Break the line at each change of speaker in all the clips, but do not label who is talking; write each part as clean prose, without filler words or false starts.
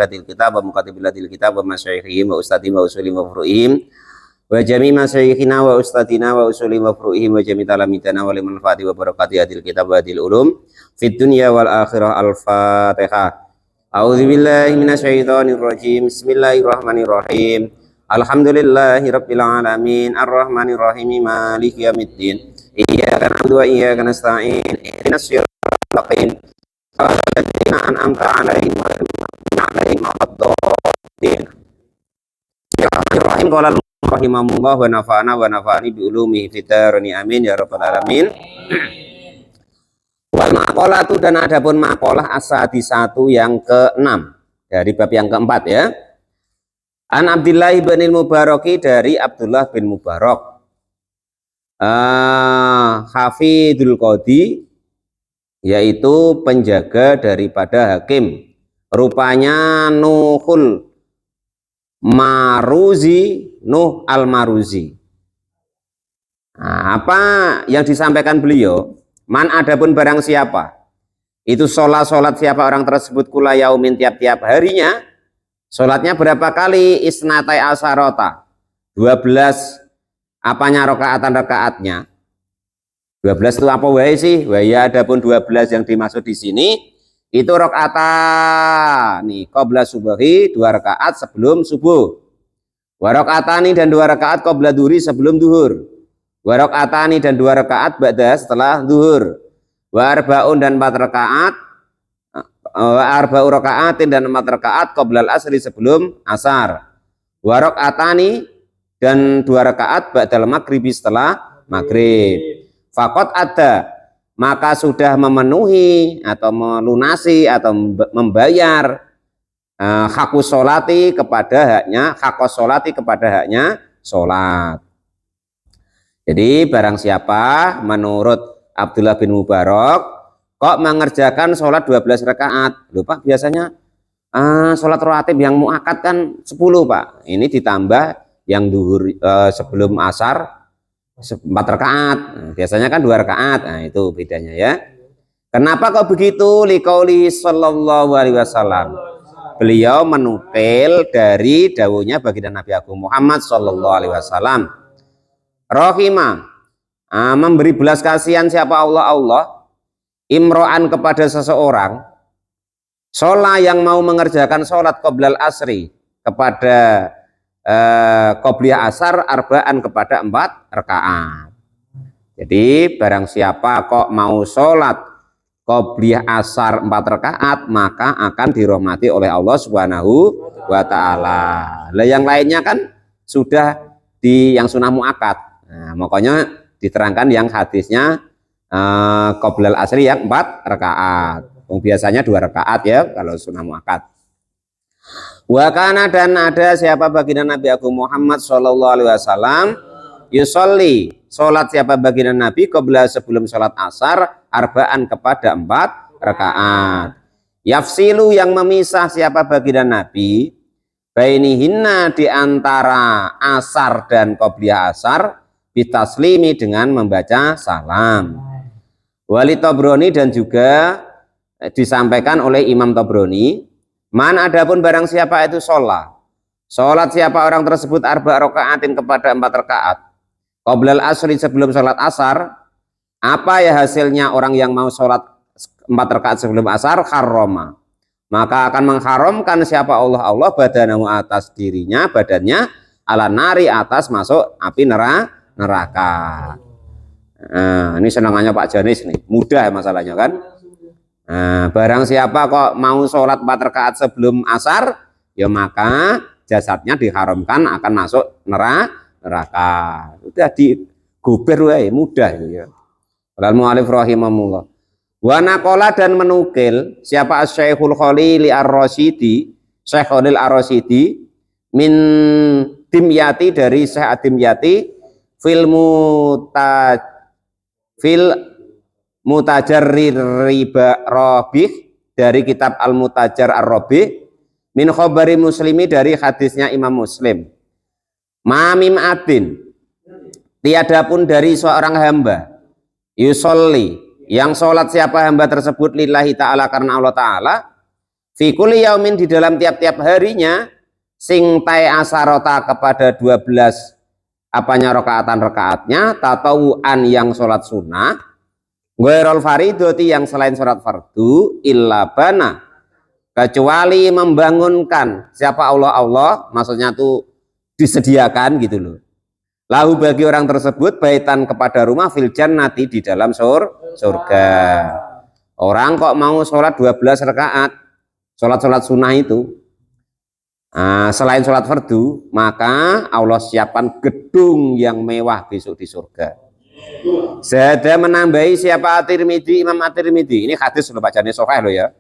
mu'allifatil kitab wa mukatibilatil kitab wa masyayikhihim wa ustadihim wa usulim wa furu'ihim wa jami' masyayikhina wa ustadina wa usulim wa furu'ihim wa jami' talamitana wa liman fati wa barakati hadil kitab wa hadil ulum fid dunya wal akhirah. Al-Fatihah. A'udzubillahi minasyaitonir rajim. Bismillahirrahmanirrahim. Alhamdulillahi rabbil alamin arrahmanir rahim maliki yaumiddin. Iyyaka na'budu wa iyyaka nasta'in. Ihdinas siratal mustaqim. Alladzina an'amta 'alaihim ghairil maghdubi 'alaihim waladdallin. Bismillahirrahmanirrahim. Qala rahimahullah wa nafa'ana wa nafa'ani bi ulumihi fid dharain amin ya rabbal alamin. Wal maqalatu, dan adapun maqalah as-sadisatu yang ke-6 dari bab yang keempat ya. An Abdullah bin Mubaraki, dari Abdullah bin Mubarak, hafidul qadi, yaitu penjaga daripada hakim, rupanya Nuh al-Maruzi. Nah, apa yang disampaikan beliau? Man, adapun barang siapa itu sholat siapa orang tersebut kula yaumin, tiap-tiap harinya, sholatnya berapa kali? Isnatai asarota, 12 apanya rakaatnya. 12 itu apa wae sih? Waya, adapun 12 yang dimaksud di sini itu rakaatani qabla subuhi, 2 rakaat sebelum subuh. Wa rakaatani, dan 2 rakaat qabla duhri, sebelum duhur. Wa rakaatani, dan 2 rakaat ba'da, setelah duhur. Wa arba'un, dan 4 rakaat. Wa arba'u rakaatin, dan 4 rakaat qabla al-asri, sebelum asar. Wa rakaatani, dan 2 rakaat ba'dal maghribi, setelah maghrib. Faqad ada, maka sudah memenuhi atau melunasi atau membayar hakus sholati, kepada haknya hakos sholati, kepada haknya sholat. Jadi barang siapa menurut Abdullah bin Mubarak kok mengerjakan sholat 12 rakaat, loh Pak, biasanya sholat rawatib yang muakkad kan 10 Pak, ini ditambah yang duhur sebelum asar 4 rakaat, biasanya kan 2 rakaat. Nah, itu bedanya ya. Kenapa kok begitu? Liqauli sallallahu alaihi wasallam, beliau menukil dari dawuhnya baginda Nabi Agung Muhammad sallallahu alaihi wasallam, rahimah, memberi belas kasihan siapa Allah imro'an, kepada seseorang, sholat yang mau mengerjakan sholat qoblal asri, kepada qobliyah asar, arba'an, kepada 4 rakaat. Jadi barang siapa kok mau sholat qobliyah asar 4 rakaat, maka akan dirahmati oleh Allah Subhanahu wa ta'ala. Lah yang lainnya kan sudah di yang sunah muakkad. Nah, makanya diterangkan yang hadisnya qoblal asri yang 4 rakaat. Biasanya 2 rakaat ya kalau sunah muakkad. Wa kana, dan ada siapa baginda Nabi Agung Muhammad sallallahu alaihi wasallam, yusolli, salat siapa baginda Nabi qabla, sebelum salat asar, arba'an, kepada 4 rakaat. Yafsilu, yang memisah siapa baginda Nabi, bainihinna, di antara asar dan qobliyah asar, bitaslimi, dengan membaca salam. Wali Tobroni, dan juga disampaikan oleh Imam Tobroni, man, adapun barang siapa itu sholat siapa orang tersebut arba rakaatin, kepada 4 rakaat, qoblal asri, sebelum sholat asar, apa ya hasilnya orang yang mau sholat 4 rakaat sebelum asar? Harroma, maka akan mengharamkan siapa Allah badanahu, atas dirinya, badannya, ala nari, atas masuk api neraka. Nah, ini senangannya Pak Janis nih, mudah masalahnya kan. Nah, barang siapa kok mau sholat 4 rakaat sebelum asar, ya maka jasadnya diharamkan akan masuk neraka. Udah diguber wae, mudah itu ya. Al mu'alif rahimahullah. Wa naqala, dan menukil siapa Syekhul Khalil Ar-Rasyidi, Syekh Khalil Ar-Rasyidi, min Dimyati, dari Syekh Ad-Dimyati, fil Mutajarrir riba Rabih, dari kitab Al-Mutajar Ar-Rabih, min khobari Muslimi, dari hadisnya Imam Muslim, mamim abdin, tiada pun dari seorang hamba, yusolli, yang sholat siapa hamba tersebut lillahi ta'ala, karena Allah ta'ala, fi kulli yaumin di dalam tiap-tiap harinya sing tai asarota kepada 12 apanya rakaatnya tatawuan yang sholat sunnah ghairul faridoti yang selain sholat fardu illa bana kecuali membangunkan siapa Allah maksudnya tuh disediakan gitu loh lahu bagi orang tersebut baitan kepada rumah fil jannati di dalam surga. Orang kok mau sholat 12 rakaat sholat sunnah itu selain sholat fardu, maka Allah siapkan gedung yang mewah besok di surga. Zada menambahi siapa At-Tirmidzi, Imam At-Tirmidzi. Ini hadis loh bacanya sahih loh ya.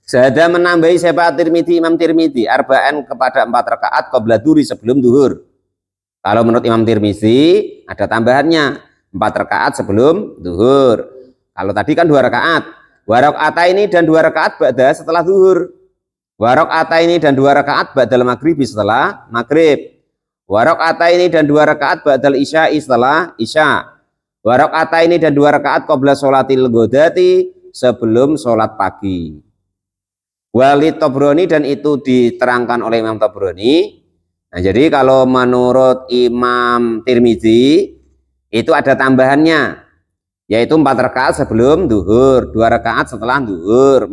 Zada menambahi siapa At-Tirmidzi, Imam Tirmidzi, arba'an kepada 4 rakaat qabla duhri sebelum duhur. Kalau menurut Imam Tirmidzi ada tambahannya 4 rakaat sebelum duhur. Kalau tadi kan 2 rakaat. 2 rakaat ini dan 2 rakaat ba'da setelah duhur. Warok ini dan 2 rakaat ba'dal maghrib setelah maghrib. Warok ini dan 2 rakaat ba'dal isya'i setelah isya. Warok ini dan 2 rakaat qabla sholatil ghodati sebelum sholat pagi. Walid Tabrani dan itu diterangkan oleh Imam Tabrani. Nah, jadi kalau menurut Imam Tirmidzi itu ada tambahannya, yaitu 4 rakaat sebelum duhur, 2 rakaat setelah duhur, 2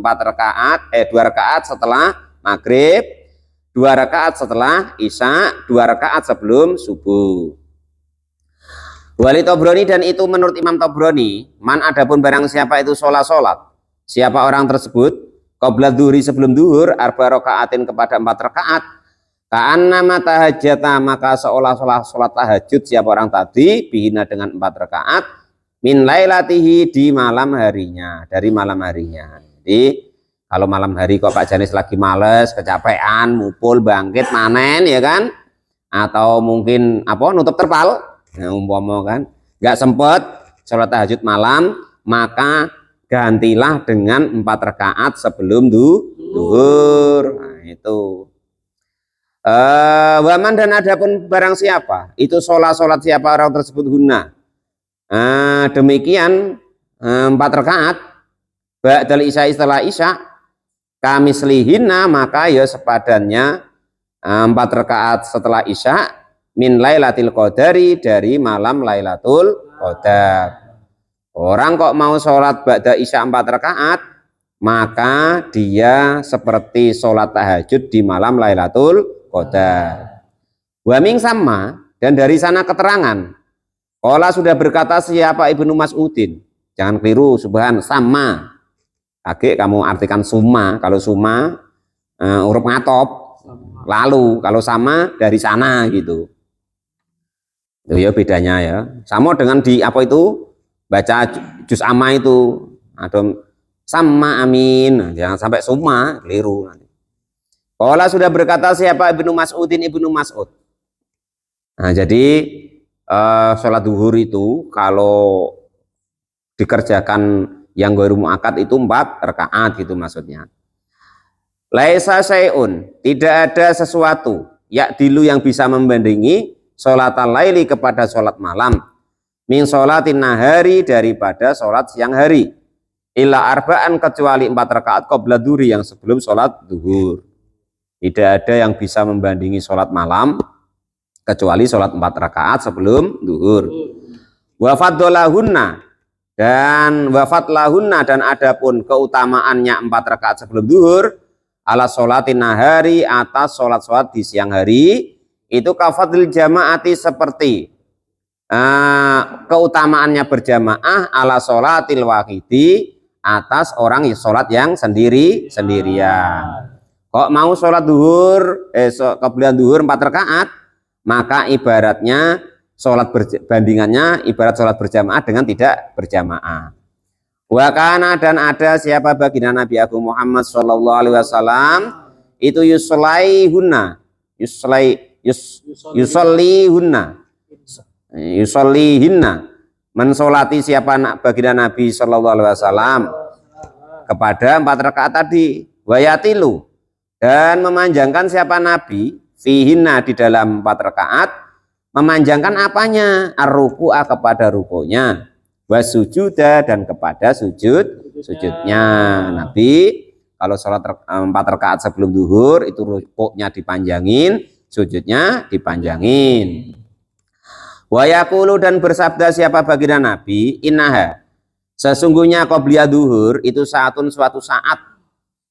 rakaat setelah maghrib, 2 rakaat setelah isya, 2 rakaat sebelum subuh. Wali Tabrani dan itu menurut Imam Tabrani, man adapun barang siapa itu sholat, siapa orang tersebut qabla duhri sebelum duhur, 4 rakaatin kepada 4 rakaat, ka'annama tahajjata maka seolah-olah sholat tahajud siapa orang tadi bihina dengan 4 rakaat min lailatihi di malam harinya, dari malam harinya. Jadi kalau malam hari kok Pak Janis lagi males, kecapean, mupul, bangkit, manen ya kan, atau mungkin nutup terpal, nah, umpama kan nggak sempet sholat tahajud malam, maka gantilah dengan 4 rakaat sebelum duhur. Nah, itu waman dan adapun barang siapa itu sholat siapa orang tersebut guna demikian 4 rakaat ba'dal isya setelah isya kami selihina maka ya sepadannya 4 rakaat setelah isya min lailatul qadari dari malam Lailatul Qadar. Orang kok mau sholat ba'da isya 4 rakaat maka dia seperti sholat tahajud di malam Lailatul Qadar. Wa ming sama dan dari sana keterangan Qala sudah berkata siapa Ibnu Mas'udin, jangan keliru subhan sama. Agak kamu artikan summa, kalau summa huruf ngatop, lalu kalau sama dari sana gitu. Itu ya bedanya ya. Sama dengan di apa itu baca juz amma itu ada sama amin, jangan sampai summa keliru. Qala sudah berkata siapa Ibnu Mas'udin Ibnu Mas'ud. Nah, jadi sholat duhur itu kalau dikerjakan yang ghairu muakkad itu 4 rakaat gitu maksudnya. Laisa syai'un, tidak ada sesuatu ya'dilu yang bisa membandingi sholatal laili kepada sholat malam min sholatin nahari daripada sholat siang hari illa arba'an kecuali 4 rakaat qabla duhri yang sebelum sholat duhur. Tidak ada yang bisa membandingi sholat malam kecuali sholat 4 rakaat sebelum duhur. Wafat dolahunna dan wafat lahunna dan adapun keutamaannya 4 rakaat sebelum duhur ala sholatin nahari atas sholat di siang hari itu kafadil jamaati seperti keutamaannya berjamaah ala sholatil wahidi atas orang sholat yang sendirian. Kok mau sholat duhur kemudian duhur 4 rakaat maka ibaratnya sholat bandingannya ibarat sholat berjamaah dengan tidak berjamaah. Wa kana dan ada siapa baginda Nabi Agung Muhammad sallallahu alaihi wasallam itu yusolihunna mensolati siapa baginda Nabi sallallahu alaihi wasallam kepada 4 rakaat tadi wayatilu dan memanjangkan siapa Nabi fihinna di dalam 4 rakaat memanjangkan apanya ar-ruku'a kepada rukunya wasujuda dan kepada sujudnya. Nabi Kalau sholat 4 rakaat sebelum duhur itu rukuknya dipanjangin, sujudnya dipanjangin. Wa yaqulu dan bersabda siapa baginda Nabi, innaha sesungguhnya qobliyah duhur itu suatu saat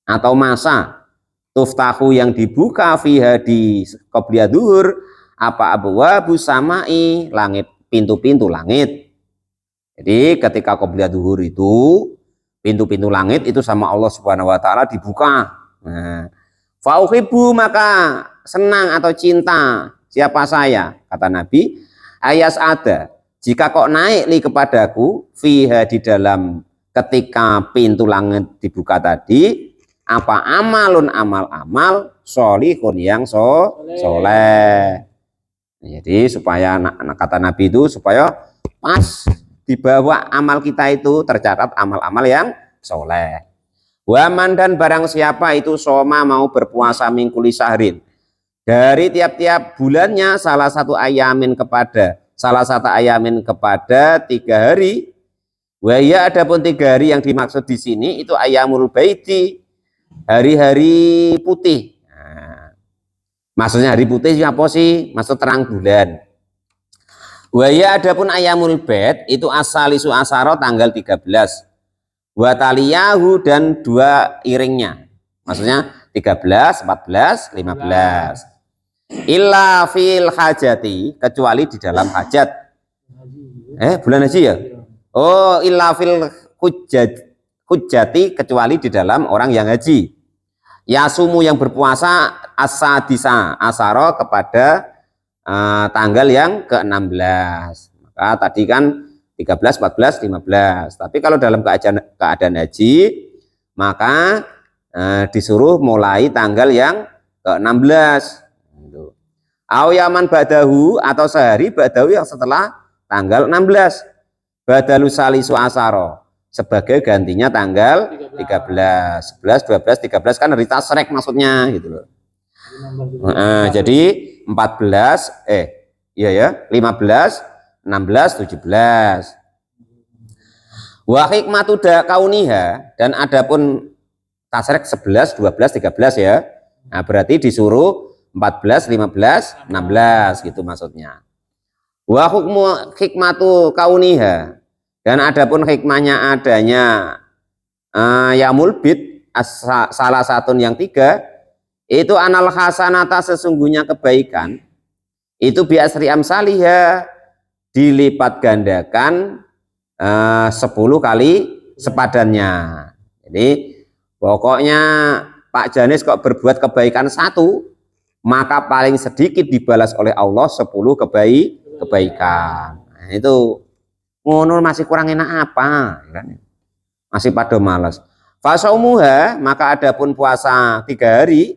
atau masa tuftahu yang dibuka fiha di qobliyah duhur apa abwabus samai langit, pintu-pintu langit. Jadi ketika qobliyah duhur itu pintu-pintu langit itu sama Allah Subhanahu wa taala dibuka. Nah, fauhibu maka senang atau cinta siapa saya, kata Nabi, ayas ada jika kok naik li kepadaku fiha di dalam ketika pintu langit dibuka tadi apa amalun amal-amal solihun yang soleh. Jadi supaya kata Nabi itu supaya pas di bawah amal kita itu tercatat amal-amal yang soleh. Waman dan barang siapa itu soma mau berpuasa mingkuli sahrin dari tiap-tiap bulannya salah satu ayamin kepada 3 hari. Waya adapun 3 hari yang dimaksud di sini itu ayamul baiti, hari-hari putih. Nah, maksudnya hari putih apa sih? Maksud terang bulan. Waya adapun ayamul bait itu asalisu asaro tanggal 13. Wa taliyahu dan 2 iringnya. Maksudnya 13, 14, 15. Illa fil hajati kecuali di dalam hajat. Bulan haji ya? Oh, illa fil hujjati kecuali di dalam orang yang haji. Yasumu yang berpuasa asadisa asaro kepada tanggal yang ke-16. Maka tadi kan 13, 14, 15. Tapi kalau dalam keadaan haji maka disuruh mulai tanggal yang ke-16. Awiyaman ba'dahu atau sehari ba'dahu yang setelah tanggal 16. Badalu salisu asaro sebagai gantinya tanggal 13, 11, 12, 13 kan hari tasrek maksudnya gitu loh. Jadi 14 15 16 17. Wa hikmatu kauniha dan adapun tasrek 11 12 13 ya. Nah, berarti disuruh 14 15 16 gitu maksudnya. Wa hukmu hikmatu kauniha dan adapun hikmahnya adanya yaumul bid salah satu yang 3 itu anal hasanata sesungguhnya kebaikan itu biasri amsalihha dilipat gandakan 10 kali sepadannya. Jadi pokoknya Pak Janis kok berbuat kebaikan 1 maka paling sedikit dibalas oleh Allah 10 kebaikan. Nah, itu ngono masih kurang enak apa kan? Masih pada malas. Fasaumuha maka adapun puasa 3 hari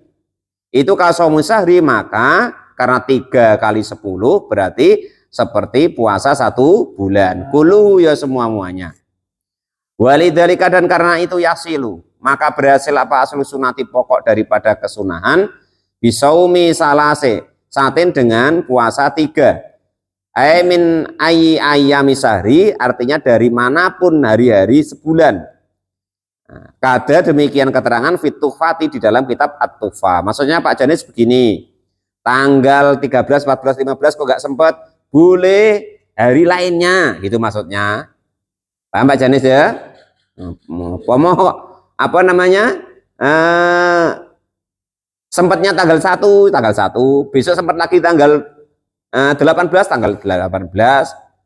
itu kasaumu sahri maka karena 3 kali 10 berarti seperti puasa 1 bulan. Kulu ya semuanya. Walidzalika dan karena itu yasilu maka berhasil apa aslu sunati pokok daripada kesunahan bisaumi salase satin dengan puasa 3. Min ayyami sahri artinya dari manapun hari-hari sebulan. Kada demikian keterangan fitufati di dalam kitab At-Tufa. Maksudnya Pak Janis begini, tanggal 13, 14, 15 kok gak sempat, boleh hari lainnya, gitu maksudnya. Paham Pak Janis ya? Apa namanya? Sempatnya tanggal 1, besok sempat lagi tanggal 18, tanggal 18.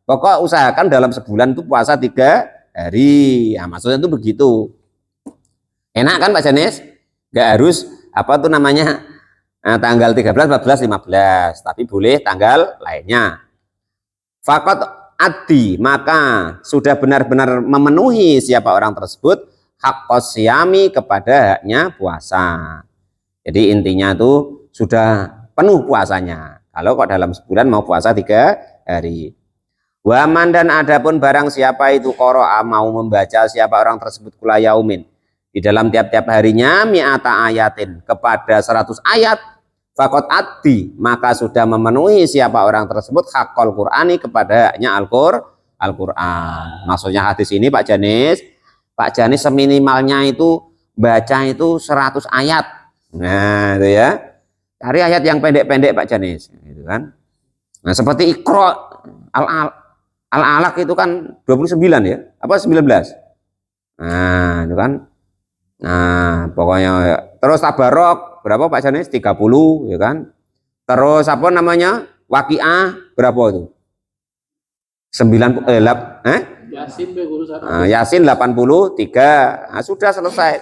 Pokok usahakan dalam sebulan itu puasa 3 hari. Nah, maksudnya itu begitu. Enak kan Pak Janis? Gak harus apa tuh namanya tanggal 13, 14, 15, tapi boleh tanggal lainnya. Fakot addi maka sudah benar-benar memenuhi siapa orang tersebut hak qasyami kepada haknya puasa. Jadi intinya itu sudah penuh puasanya. Kalau kok dalam sebulan mau puasa 3 hari. Waman dan adapun barang siapa itu qara'a mau membaca siapa orang tersebut kula yaumin di dalam tiap-tiap harinya mi'ata ayatin kepada 100 ayat faqad addi maka sudah memenuhi siapa orang tersebut haqqal Qur'ani kepada haknya Al-Qur'an. Maksudnya hadis ini Pak Janis seminimalnya itu baca itu 100 ayat. Nah, itu ya. Cari ayat yang pendek-pendek Pak Janis, gitu kan. Nah, seperti Iqra Al-Alaq itu kan 29 ya, apa 19? Nah, itu kan. Nah, pokoknya ya. Terus Tabarok berapa Pak Janis? 30 ya kan. Terus apa namanya? Waqiah berapa itu? 90 Yasin 83. Nah, sudah selesai.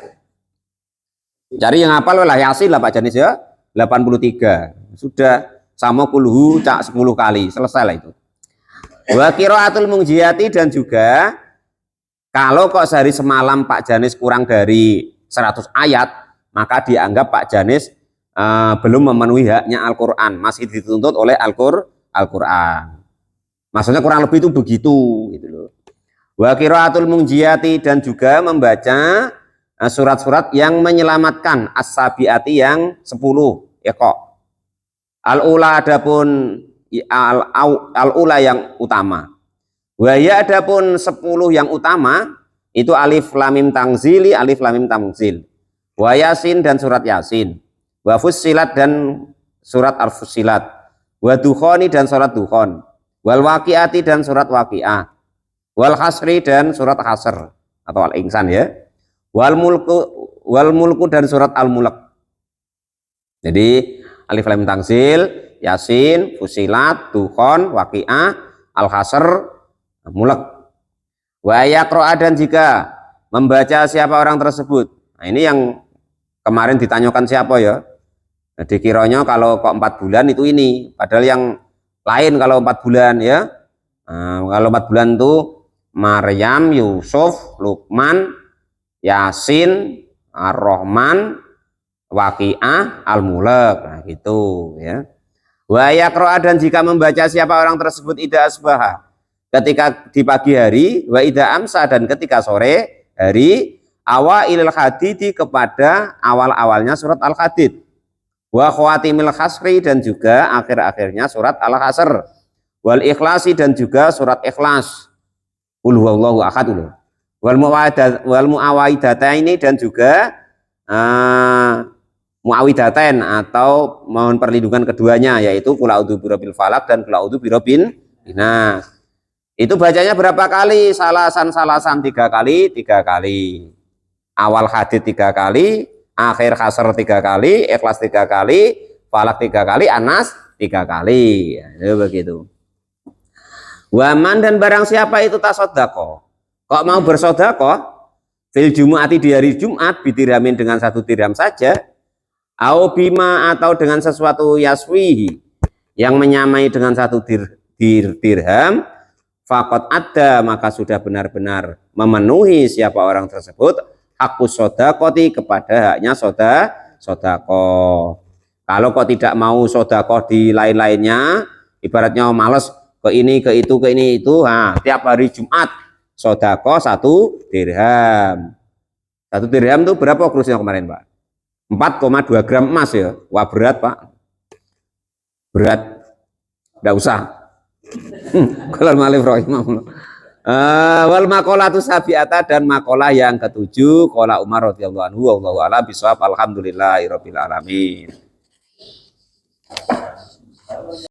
Cari yang hafal lah Yasin lah Pak Janis ya. 83. Sudah sama kulhu cak 10 kali, selesai lah itu. Wa qiraatul munjiati, dan juga kalau kok sehari semalam Pak Janis kurang dari 100 ayat, maka dianggap Pak Janis belum memenuhi haknya Al-Qur'an, masih dituntut oleh Al-Qur'an. Maksudnya kurang lebih itu begitu gitu loh. Wa qiraatul munjiati, dan juga membaca surat-surat yang menyelamatkan, as-sabiati yang 10 ya kok. Al-ula adapun al-ula yang utama. Wa ya adapun 10 yang utama itu alif lam mim tanzili, alif lam mim tanzil. Wa yasin, dan surat yasin. Wa fussilat, dan surat al-fussilat. Wa dukhani, dan surat dukhon. Wal waqiati, dan surat waqiah. Wal hasri, dan surat hasr atau al-insan ya. Wal mulku, dan surat al-mulk. Jadi alif lam tanzil, yasin, fusilat, dukhon, waqiah, al-hasr, mulk. Wa yaqra, dan jika membaca siapa orang tersebut. Nah, ini yang kemarin ditanyakan siapa ya. Nah, dikiranya kalau kok 4 bulan itu ini, padahal yang lain kalau 4 bulan ya. Nah, kalau 4 bulan itu Maryam, Yusuf, Luqman, Yasin, Ar-Rahman, Waqiah, Al-Mulk. Nah, gitu ya. Wa yaqra, dan jika membaca siapa orang tersebut idza asbaha, ketika di pagi hari, wa idza amsa, dan ketika sore hari, awailil hadidi, kepada awal-awalnya surat Al-Hadid. Wa khawatimil hasri, dan juga akhir-akhirnya surat Al-Hasr. Wal ikhlasi, dan juga surat Ikhlas. Qul huwallahu ahad. Wal muawwidataini, dan juga muawidatain atau mohon perlindungan keduanya, yaitu qul a'udzu birabbil falaq dan qul a'udzu birabbin nas. Itu bacanya berapa kali? Salasan 3 kali, 3 kali. Awal hadid 3 kali, akhir hasr 3 kali, ikhlas 3 kali, falak 3 kali, anas 3 kali. Ya, itu begitu. Waman, dan barang siapa itu tasoddaqo, kok mau bersodakoh fil jumu'ati, di hari Jumat, bidirhamin, dengan 1 dirham saja, au bima, atau dengan sesuatu yaswihi, yang menyamai dengan 1 dirham, faqad ada, maka sudah benar-benar memenuhi siapa orang tersebut hakus sodakoti, kepada haknya sodakoh. Kalau kok tidak mau sodakoh di lain-lainnya, ibaratnya males ke ini, ke itu, ke ini, itu, nah, tiap hari Jumat sodakoh 1 dirham. 1 dirham itu berapa kurusnya kemarin Pak? 4,2 gram emas ya. Wah, berat Pak, berat, nggak usah. Kalau malif rahimahullah. Wal maqalatu sabiata, dan maqalah yang ke-7, qala Umar radhiyallahu anhu, wallahu a'lam bishawab, alhamdulillahirabbil alamin.